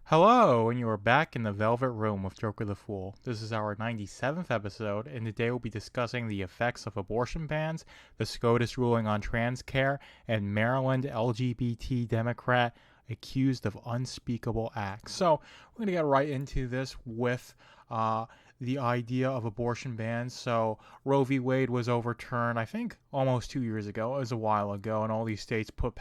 Hello, and you are back in the Velvet Room with Jokerthefool. This is our 97th episode, and today we'll be discussing the effects of abortion bans, the SCOTUS ruling on trans care, and Maryland LGBT Democrat accused of unspeakable acts. So, we're going to get right into this with the idea of abortion bans. So, Roe v. Wade was overturned, I think, almost 2 years ago. It was a while ago, and all these states put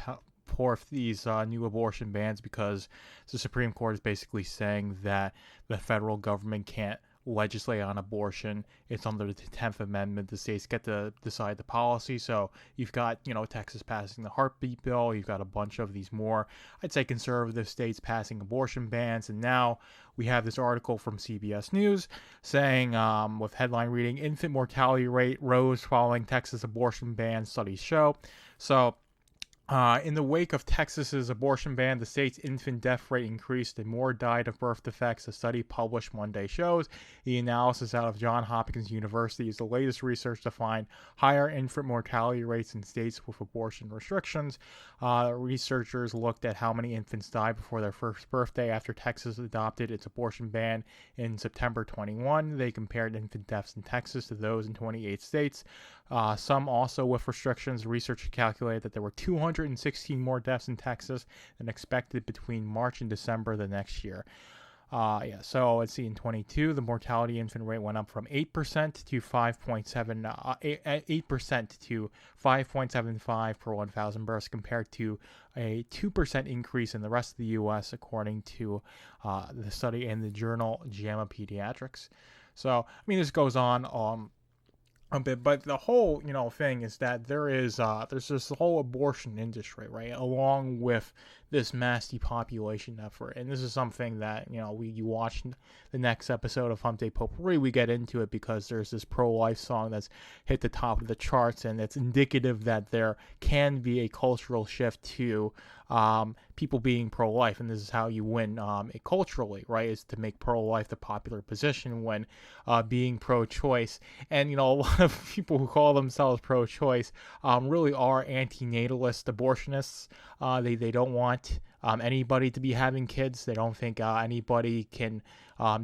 forth these new abortion bans because the Supreme Court is basically saying that the federal government can't legislate on abortion. It's under the 10th Amendment. The states get to decide the policy. So you've got, Texas passing the heartbeat bill. You've got a bunch of these more, I'd say, conservative states passing abortion bans. And now we have this article from CBS News saying, with headline reading, infant mortality rate rose following Texas abortion ban, studies show. So in the wake of Texas's abortion ban, the state's infant death rate increased and more died of birth defects, a study published Monday shows. The analysis out of Johns Hopkins University is the latest research to find higher infant mortality rates in states with abortion restrictions. Researchers looked at how many infants died before their first birthday after Texas adopted its abortion ban in September 21. They compared infant deaths in Texas to those in 28 states. Some also with restrictions. Researchers calculated that there were 216 more deaths in Texas than expected between March and December the next year. So let's see, in 22, the mortality infant rate went up from 8% to 8% to 5.75 per 1,000 births, compared to a 2% increase in the rest of the U.S., according to the study in the journal JAMA Pediatrics. So, this goes on a bit, but the whole thing is that there's this whole abortion industry, right, along with this mass depopulation effort. And this is something that you watch the next episode of Hump Day Potpourri, we get into it because there's this pro-life song that's hit the top of the charts, and it's indicative that there can be a cultural shift to people being pro-life. And this is how you win it culturally, right, is to make pro-life the popular position when being pro-choice. And a lot of people who call themselves pro-choice really are antinatalist abortionists. They don't want anybody to be having kids. They don't think anybody can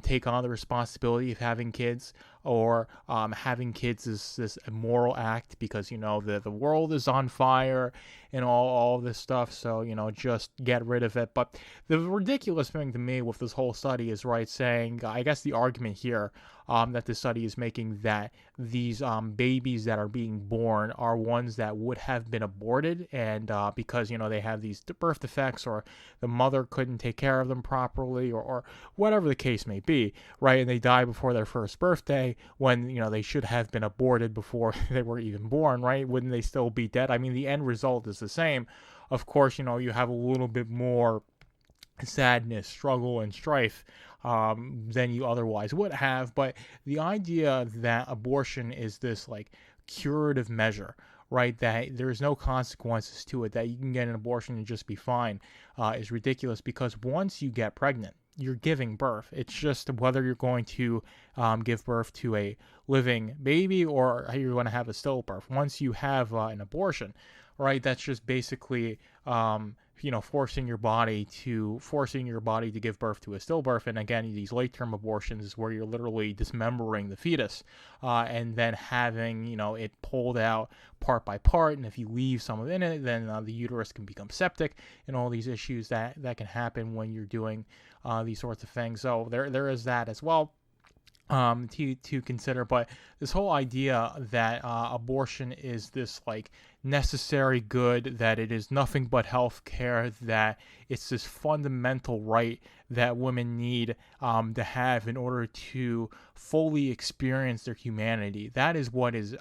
take on the responsibility of having kids, or having kids is this immoral act because the world is on fire and all this stuff. So just get rid of it. But the ridiculous thing to me with this whole study is, right, saying, I guess the argument here that the study is making, that these babies that are being born are ones that would have been aborted, and because they have these birth defects, or the mother couldn't take care of them properly, or whatever the case may be, right, and they die before their first birthday when they should have been aborted before they were even born, right? Wouldn't they still be dead? The end result is the same. Of course, you have a little bit more sadness, struggle, and strife than you otherwise would have. But the idea that abortion is this curative measure, right, that there's no consequences to it, that you can get an abortion and just be fine, is ridiculous, because once you get pregnant, you're giving birth. It's just whether you're going to give birth to a living baby or you're going to have a stillbirth. Once you have an abortion, right, that's just basically forcing your body to give birth to a stillbirth. And again, these late-term abortions is where you're literally dismembering the fetus and then having it pulled out part by part. And if you leave some of it in it, then the uterus can become septic, and all these issues that can happen when you're doing these sorts of things. So there is that as well to consider. But this whole idea that abortion is this necessary good, that it is nothing but health care, that it's this fundamental right that women need to have in order to fully experience their humanity, that is what is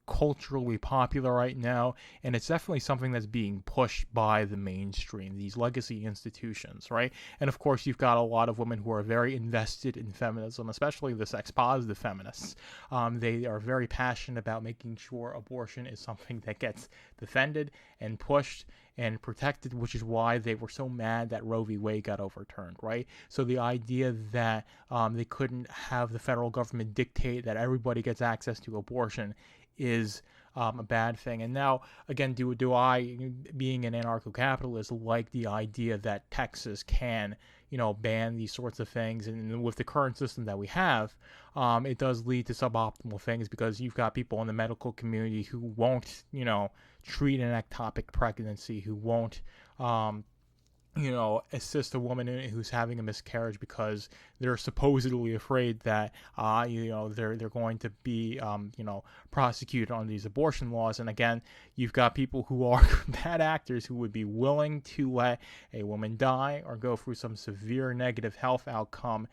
culturally popular right now, and it's definitely something that's being pushed by the mainstream, these legacy institutions, right? And of course, you've got a lot of women who are very invested in feminism, especially the sex-positive feminists. They are very passionate about making sure abortion is something that gets defended and pushed and protected, which is why they were so mad that Roe v. Wade got overturned, right? So the idea that they couldn't have the federal government dictate that everybody gets access to abortion is a bad thing. And now, again, do I, being an anarcho-capitalist, like the idea that Texas can, ban these sorts of things? And with the current system that we have, it does lead to suboptimal things, because you've got people in the medical community who won't, treat an ectopic pregnancy, who won't, assist a woman who's having a miscarriage, because they're supposedly afraid that, they're going to be, prosecuted on these abortion laws. And again, you've got people who are bad actors who would be willing to let a woman die or go through some severe negative health outcome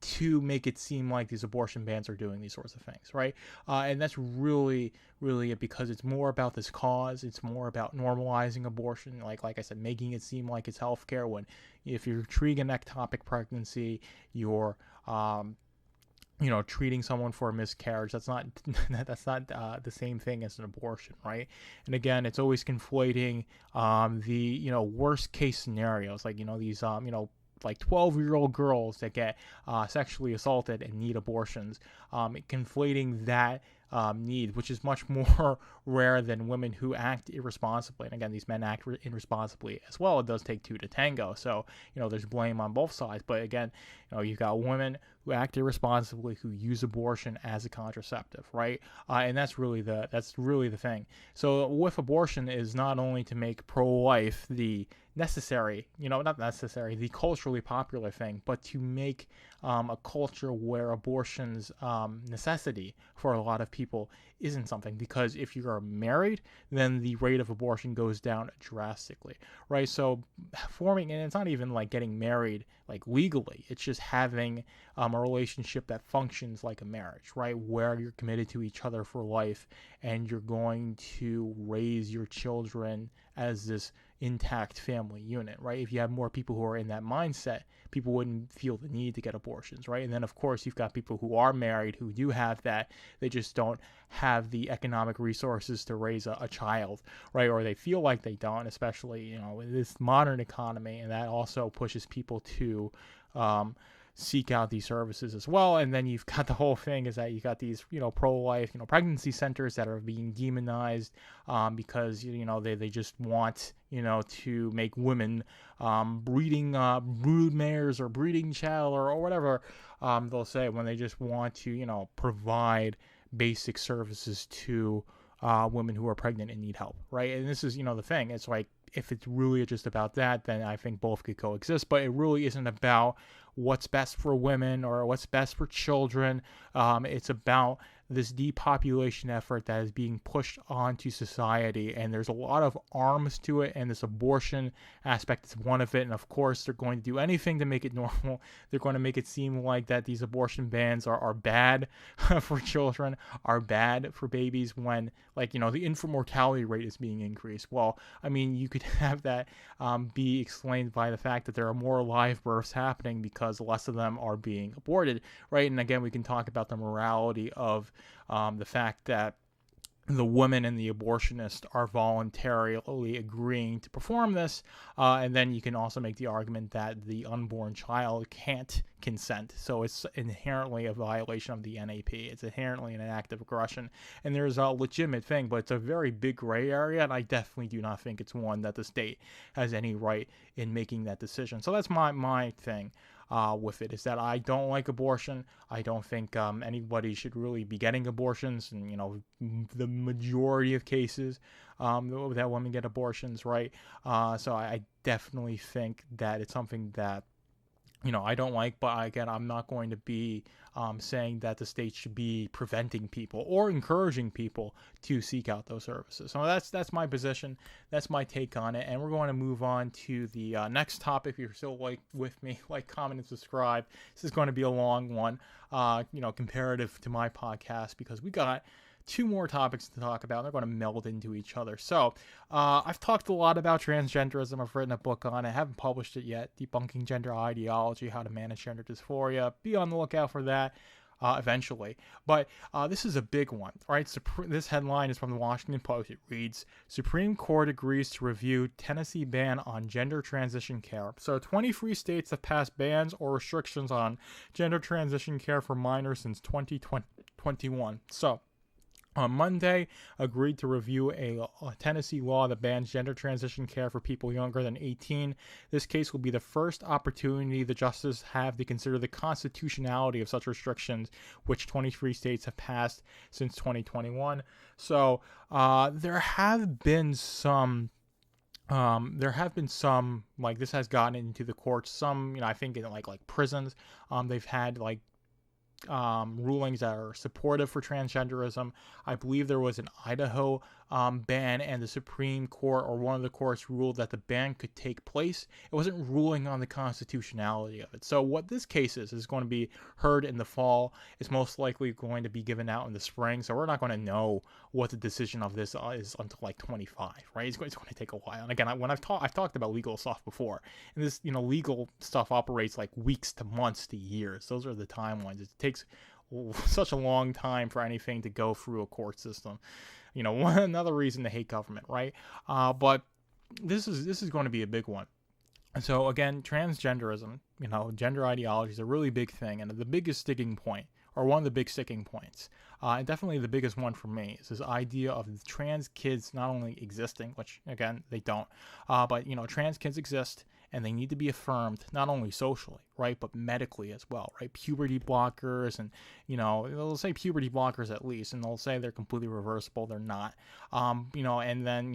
to make it seem like these abortion bans are doing these sorts of things, right? And that's really it, because it's more about this cause. It's more about normalizing abortion, like I said, making it seem like it's healthcare, when if you're treating an ectopic pregnancy, you're treating someone for a miscarriage. That's not the same thing as an abortion, right? And again, it's always conflating the worst case scenarios, like these like 12-year-old girls that get sexually assaulted and need abortions, conflating that need, which is much more rare than women who act irresponsibly. And again, these men act irresponsibly as well. It does take two to tango, so there's blame on both sides. But again, you've got women who act irresponsibly, who use abortion as a contraceptive, right? And that's really the thing. So with abortion is not only to make pro-life the necessary, the culturally popular thing, but to make a culture where abortion's necessity for a lot of people isn't something. Because if you are married, then the rate of abortion goes down drastically, right? So and it's not even like getting married like legally, it's just having a relationship that functions like a marriage, right? Where you're committed to each other for life, and you're going to raise your children as this intact family unit, right? If you have more people who are in that mindset, people wouldn't feel the need to get abortions, right? And then of course you've got people who are married who do have that, they just don't have the economic resources to raise a child, right? Or they feel like they don't, especially in this modern economy. And that also pushes people to seek out these services as well. And then you've got the whole thing is that you got these pro-life pregnancy centers that are being demonized because they just want to make women breeding brood mares or breeding child or whatever they'll say, when they just want to provide basic services to women who are pregnant and need help, right? And this is the thing. It's like, if it's really just about that, then I think both could coexist. But it really isn't about what's best for women or what's best for children. It's about this depopulation effort that is being pushed onto society, and there's a lot of arms to it, and this abortion aspect is one of it. And of course, they're going to do anything to make it normal. They're going to make it seem like that these abortion bans are bad for children, are bad for babies, when the infant mortality rate is being increased. Well, I mean, you could have that be explained by the fact that there are more live births happening because less of them are being aborted, right? And again, we can talk about the morality of the fact that the women and the abortionist are voluntarily agreeing to perform this, and then you can also make the argument that the unborn child can't consent, so it's inherently a violation of the NAP. It's inherently an act of aggression, and there's a legitimate thing, but it's a very big gray area, and I definitely do not think it's one that the state has any right in making that decision. So that's my thing with it, is that I don't like abortion. I don't think anybody should really be getting abortions, and the majority of cases that women get abortions, right? So I definitely think that it's something that I don't like, but again, I'm not going to be saying that the state should be preventing people or encouraging people to seek out those services. So that's my position. That's my take on it. And we're going to move on to the next topic. If you're still with me, comment, and subscribe. This is going to be a long one, comparative to my podcast, because we got two more topics to talk about. They're going to meld into each other. So I've talked a lot about transgenderism. I've written a book on it. I haven't published it yet. Debunking Gender Ideology, How to Manage Gender Dysphoria. Be on the lookout for that eventually. But this is a big one, right? This headline is from the Washington Post. It reads, Supreme Court agrees to review Tennessee ban on gender transition care. So 23 states have passed bans or restrictions on gender transition care for minors since 2021. So on Monday, agreed to review a Tennessee law that bans gender transition care for people younger than 18. This case will be the first opportunity the justices have to consider the constitutionality of such restrictions, which 23 states have passed since 2021. So there have been some. Like this has gotten into the courts. Some, I think in like prisons, they've had like rulings that are supportive for transgenderism. I believe there was an Idaho ban, and the Supreme Court or one of the courts ruled that the ban could take place. It wasn't ruling on the constitutionality of it. So what this case is going to be heard in the fall. It's most likely going to be given out in the spring. So we're not going to know what the decision of this is until like 25, right? It's going to take a while. And again, when I've talked about legal stuff before, and this legal stuff operates like weeks to months to years. Those are the timelines. It takes such a long time for anything to go through a court system. Another reason to hate government, right? But this is going to be a big one. So again, transgenderism, gender ideology is a really big thing, and the biggest sticking point, or one of the big sticking points, and definitely the biggest one for me, is this idea of trans kids not only existing, which again they don't, but trans kids exist, and they need to be affirmed not only socially, right, but medically as well, right? Puberty blockers, and they'll say puberty blockers at least, and they'll say they're completely reversible. They're not, and then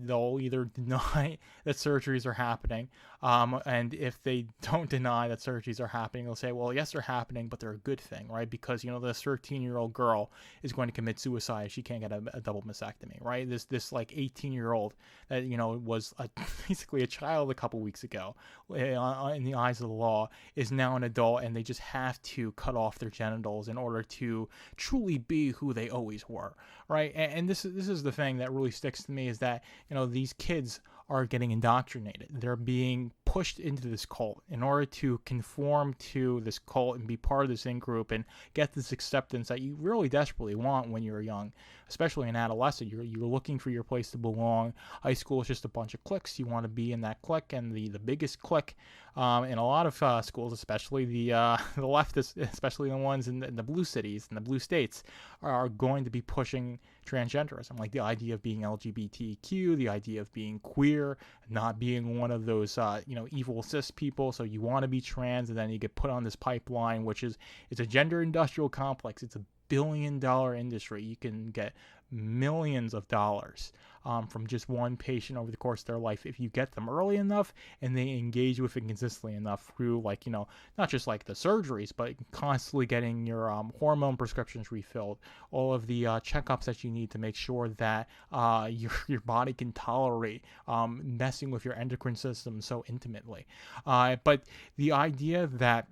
they'll either deny that surgeries are happening, and if they don't deny that surgeries are happening, they'll say, well, yes, they're happening, but they're a good thing, right? Because this 13-year-old girl is going to commit suicide if she can't get a double mastectomy, right? This like 18-year-old that was basically a child a couple weeks ago, in the eyes of the law, is now an adult, and they just have to cut off their genitals in order to truly be who they always were, right? And this is the thing that really sticks to me, is that these kids are getting indoctrinated. They're being pushed into this cult in order to conform to this cult and be part of this in-group and get this acceptance that you really desperately want when you're young, especially an adolescent. You're looking for your place to belong. High school is just a bunch of cliques. You want to be in that clique, and the biggest clique in a lot of schools, especially the leftists, especially the ones in the blue cities and the blue states, are going to be pushing transgenderism, like the idea of being LGBTQ, the idea of being queer, not being one of those evil cis people. So you want to be trans, and then you get put on this pipeline, which it's a gender industrial complex. It's a billion-dollar industry. You can get millions of dollars from just one patient over the course of their life if you get them early enough and they engage with it consistently enough through not just like the surgeries, but constantly getting your hormone prescriptions refilled, all of the checkups that you need to make sure that your body can tolerate messing with your endocrine system so intimately. But the idea that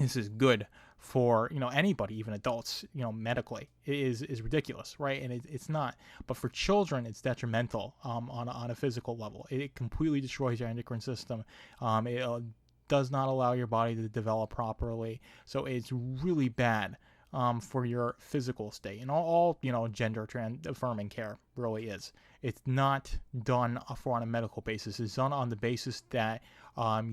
this is good for anybody, even adults, medically, is ridiculous, right? And it's not. But for children, it's detrimental on a physical level. It completely destroys your endocrine system. It does not allow your body to develop properly. So it's really bad for your physical state. And all gender affirming care really is. It's not done on a medical basis. It's done on the basis that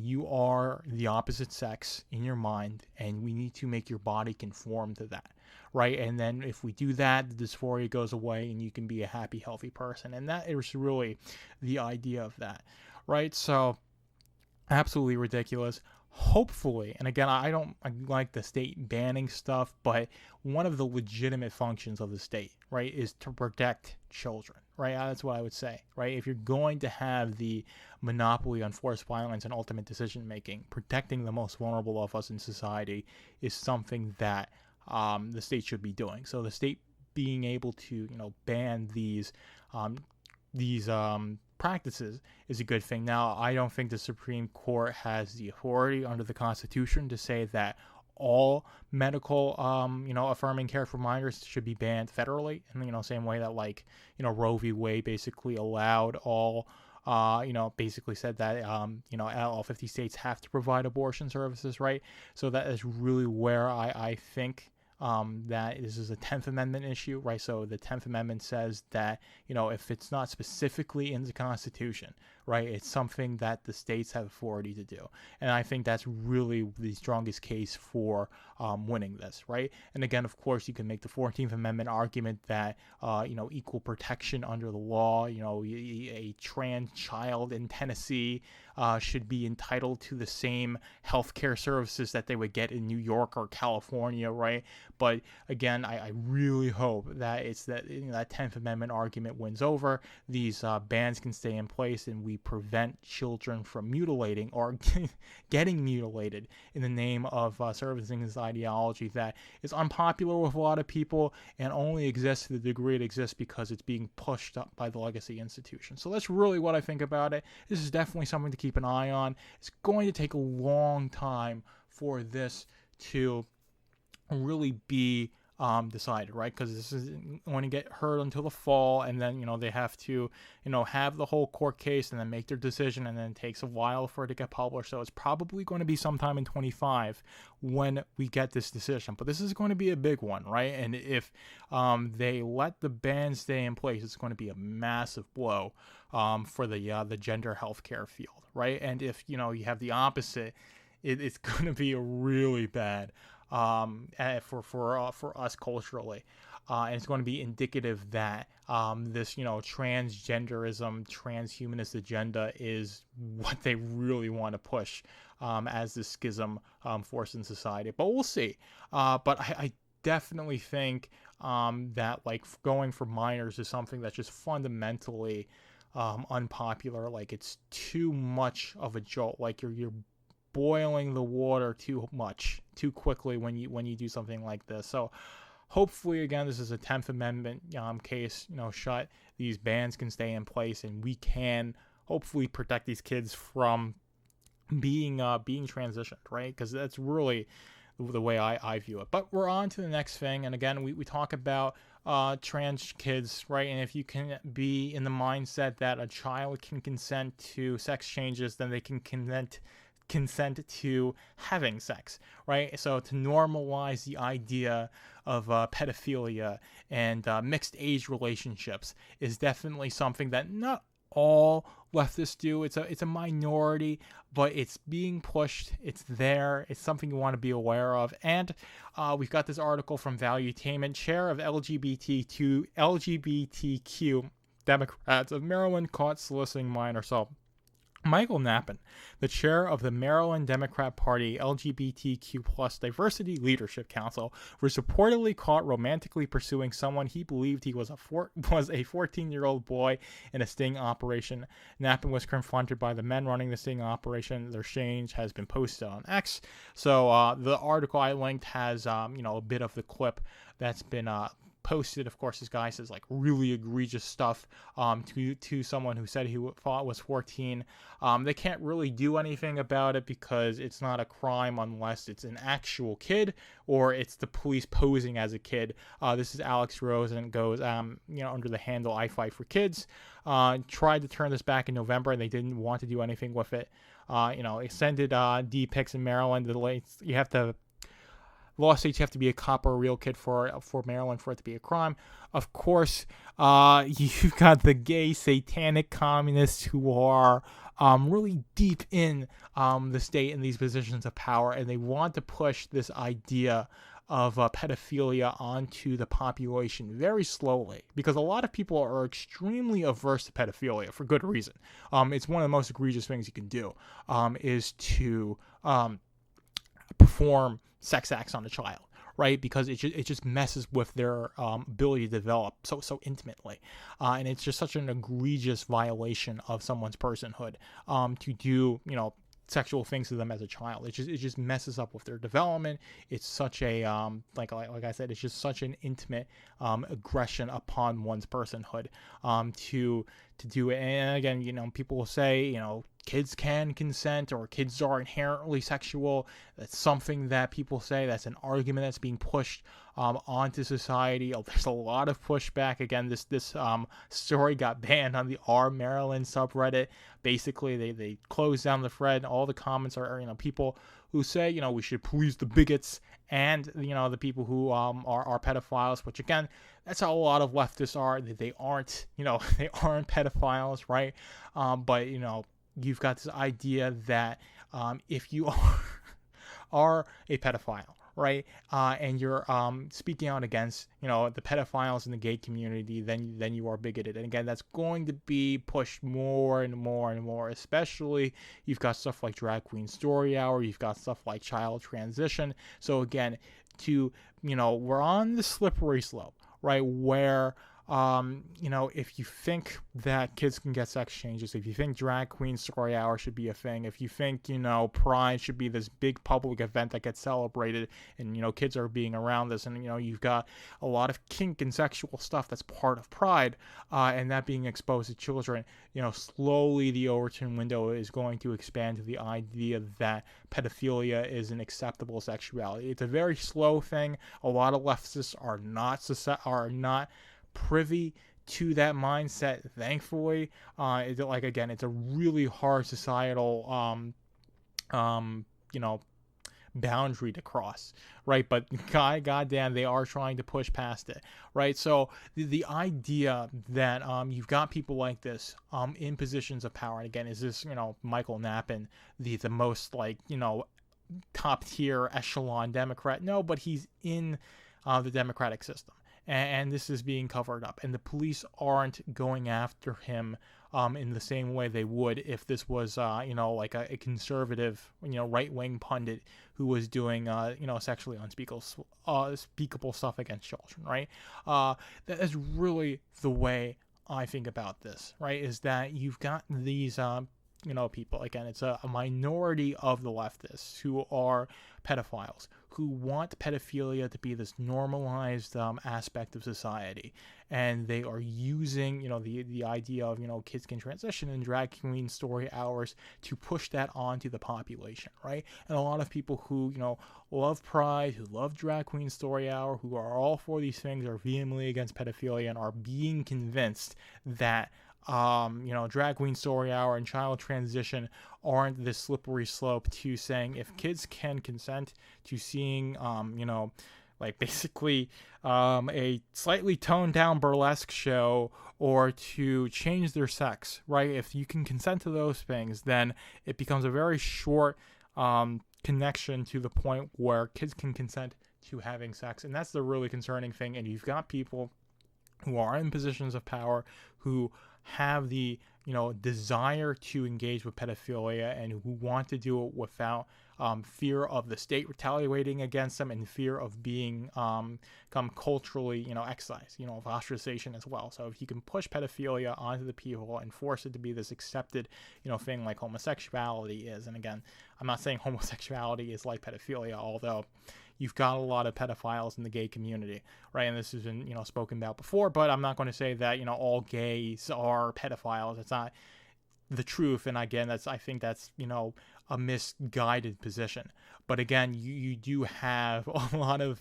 you are the opposite sex in your mind, and we need to make your body conform to that, right? And then if we do that, the dysphoria goes away, and you can be a happy, healthy person. And that is really the idea of that, right? So absolutely ridiculous. Hopefully, and again, I like the state banning stuff, but one of the legitimate functions of the state, right, is to protect children, right? That's what I would say, right? If you're going to have the monopoly on forced violence and ultimate decision making, protecting the most vulnerable of us in society is something that the state should be doing. So the state being able to ban these practices is a good thing. Now, I don't think the Supreme Court has the authority under the Constitution to say that all medical, affirming care for minors should be banned federally, in same way that Roe v. Wade basically allowed all, basically said that, all 50 states have to provide abortion services, right? So that is really where I think that this is a 10th Amendment issue, right? So the 10th Amendment says that, if it's not specifically in the Constitution, right? It's something that the states have authority to do. And I think that's really the strongest case for winning this, right? And again, of course, you can make the 14th Amendment argument that, equal protection under the law, a trans child in Tennessee should be entitled to the same healthcare services that they would get in New York or California, right? But again, I really hope that it's that that 10th Amendment argument wins over. These bans can stay in place, and we prevent children from mutilating or getting mutilated in the name of servicing this ideology that is unpopular with a lot of people and only exists to the degree it exists because it's being pushed up by the legacy institution. So that's really what I think about it. This is definitely something to keep an eye on. It's going to take a long time for this to really be decided, right? Because this isn't going to get heard until the fall, and then they have to have the whole court case and then make their decision, and then it takes a while for it to get published. So it's probably going to be sometime in 25 when we get this decision, but this is going to be a big one, right? And if they let the ban stay in place, it's going to be a massive blow for the gender healthcare field, right? And if you have the opposite, it's going to be a really bad for us culturally, and it's going to be indicative that this transgenderism, transhumanist agenda is what they really want to push as the schism force in society. But we'll see. But I definitely think that going for minors is something that's just fundamentally unpopular. It's too much of a jolt. You're boiling the water too much too quickly when you do something like this. So hopefully, again, this is a 10th Amendment case shut. These bans can stay in place, and we can hopefully protect these kids from being transitioned, right? Because that's really the way I view it. But we're on to the next thing, and again, we talk about trans kids, right? And if you can be in the mindset that a child can consent to sex changes, then they can consent to having sex, right? So to normalize the idea of pedophilia and mixed age relationships is definitely something that not all leftists do. It's a minority, but it's being pushed. It's there. It's something you want to be aware of. And we've got this article from Valuetainment, chair of LGBTQ Democrats of Maryland caught soliciting minors. So Michael Knappen, the chair of the Maryland Democrat Party LGBTQ+ Diversity Leadership Council, was reportedly caught romantically pursuing someone he believed he was a 14-year-old boy in a sting operation. Knappen was confronted by the men running the sting operation. Their exchange has been posted on X. So the article I linked has a bit of the clip that's been posted. Of course, this guy says really egregious stuff to someone who said he thought was 14. They can't really do anything about it because it's not a crime unless it's an actual kid or it's the police posing as a kid. This is Alex Rose, and it goes under the handle I Fight for Kids. Tried to turn this back in November, and they didn't want to do anything with it. Extended D-Pics in Maryland. You have to law states you have to be a cop or a real kid for Maryland for it to be a crime. Of course, you've got the gay satanic communists who are really deep in the state in these positions of power, and they want to push this idea of pedophilia onto the population very slowly, because a lot of people are extremely averse to pedophilia for good reason. It's one of the most egregious things you can do, is to perform sex acts on a child, right? Because it just messes with their ability to develop so intimately, and it's just such an egregious violation of someone's personhood to do sexual things to them as a child. It just messes up with their development. It's such a like I said, it's just such an intimate aggression upon one's personhood to do it. And again, people will say kids can consent or kids are inherently sexual. That's something that people say. That's an argument that's being pushed onto society. There's a lot of pushback. Again, this story got banned on the R Maryland subreddit. Basically, they closed down the thread. All the comments are people who say we should police the bigots and the people who are pedophiles. Which again, that's how a lot of leftists are. They aren't they aren't pedophiles, right? But you've got this idea that if you are a pedophile, right, and you're speaking out against the pedophiles in the gay community, then you are bigoted. And again, that's going to be pushed more and more and more. Especially, you've got stuff like Drag Queen Story Hour, you've got stuff like child transition. So again, we're on the slippery slope, right, where if you think that kids can get sex changes, if you think Drag Queen Story Hour should be a thing, if you think, Pride should be this big public event that gets celebrated and, kids are being around this, and, you've got a lot of kink and sexual stuff that's part of Pride, and that being exposed to children, slowly the Overton window is going to expand to the idea that pedophilia is an acceptable sexuality. It's a very slow thing. A lot of leftists are not privy to that mindset, thankfully. It's a really hard societal boundary to cross, right? But goddamn, they are trying to push past it, right? So the idea that you've got people like this in positions of power, and again, is this Michael Knappen the most top tier echelon Democrat? No, but he's in the Democratic system. And this is being covered up, and the police aren't going after him in the same way they would if this was a conservative right-wing pundit who was doing sexually unspeakable stuff against children, right? That is really the way I think about this, right? Is that you've got these people, again, it's a minority of the leftists who are pedophiles, who want pedophilia to be this normalized aspect of society, and they are using the idea of kids can transition and Drag Queen Story Hours to push that onto the population, right? And a lot of people who love Pride, who love Drag Queen Story Hour, who are all for these things, are vehemently against pedophilia and are being convinced that Drag Queen Story Hour and child transition aren't this slippery slope to saying if kids can consent to seeing, basically a slightly toned down burlesque show or to change their sex, right? If you can consent to those things, then it becomes a very short connection to the point where kids can consent to having sex. And that's the really concerning thing. And you've got people who are in positions of power who have the desire to engage with pedophilia and who want to do it without fear of the state retaliating against them and fear of being come culturally excised, of ostracization as well. So if you can push pedophilia onto the people and force it to be this accepted thing like homosexuality is, and again, I'm not saying homosexuality is like pedophilia, although you've got a lot of pedophiles in the gay community, right? And this has been, spoken about before, but I'm not going to say that, all gays are pedophiles. It's not the truth. And again, I think that's, a misguided position. But again, you do have a lot of,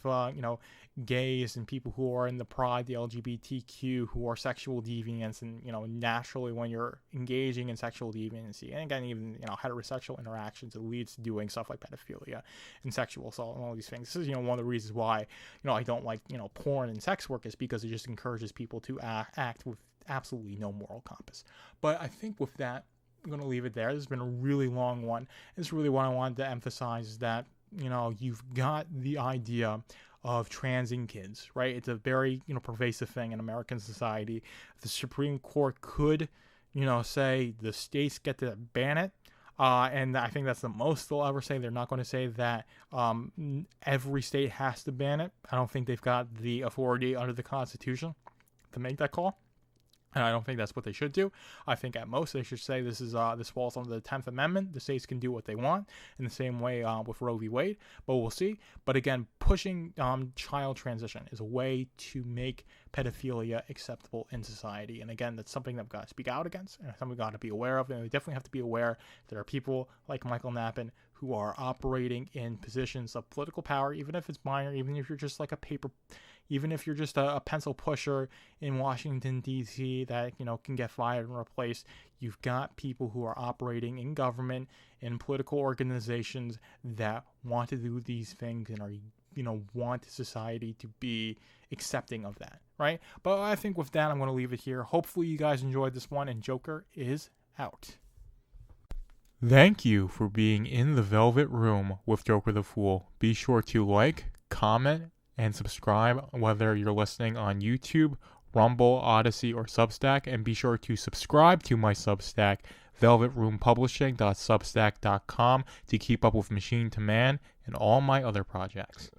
gays and people who are in the Pride, the LGBTQ, who are sexual deviants, and naturally when you're engaging in sexual deviancy, and again even heterosexual interactions, it leads to doing stuff like pedophilia and sexual assault and all these things. This is one of the reasons why I don't like porn and sex work, is because it just encourages people to act with absolutely no moral compass. But I think with that, I'm going to leave it there. This has been a really long one. It's really what I wanted to emphasize, is that you've got the idea of transing kids, right? It's a very pervasive thing in American society. The Supreme Court could say the states get to ban it, and I think that's the most they'll ever say. They're not going to say that every state has to ban it. I don't think they've got the authority under the Constitution to make that call. And I don't think that's what they should do. I think at most they should say this falls under the 10th Amendment. The states can do what they want in the same way with Roe v. Wade, but we'll see. But again, pushing child transition is a way to make pedophilia acceptable in society. And again, that's something that we've got to speak out against and something we've got to be aware of. And we definitely have to be aware there are people like Michael Knappen who are operating in positions of political power, even if it's minor, even if you're just like even if you're just a pencil pusher in Washington, D.C. that, can get fired and replaced. You've got people who are operating in government, in political organizations that want to do these things and are, want society to be accepting of that, right? But I think with that, I'm going to leave it here. Hopefully you guys enjoyed this one, and Joker is out. Thank you for being in the Velvet Room with Joker the Fool. Be sure to like, comment, and subscribe whether you're listening on YouTube, Rumble, Odyssey, or Substack. And be sure to subscribe to my Substack, velvetroompublishing.substack.com, to keep up with Machine to Man and all my other projects.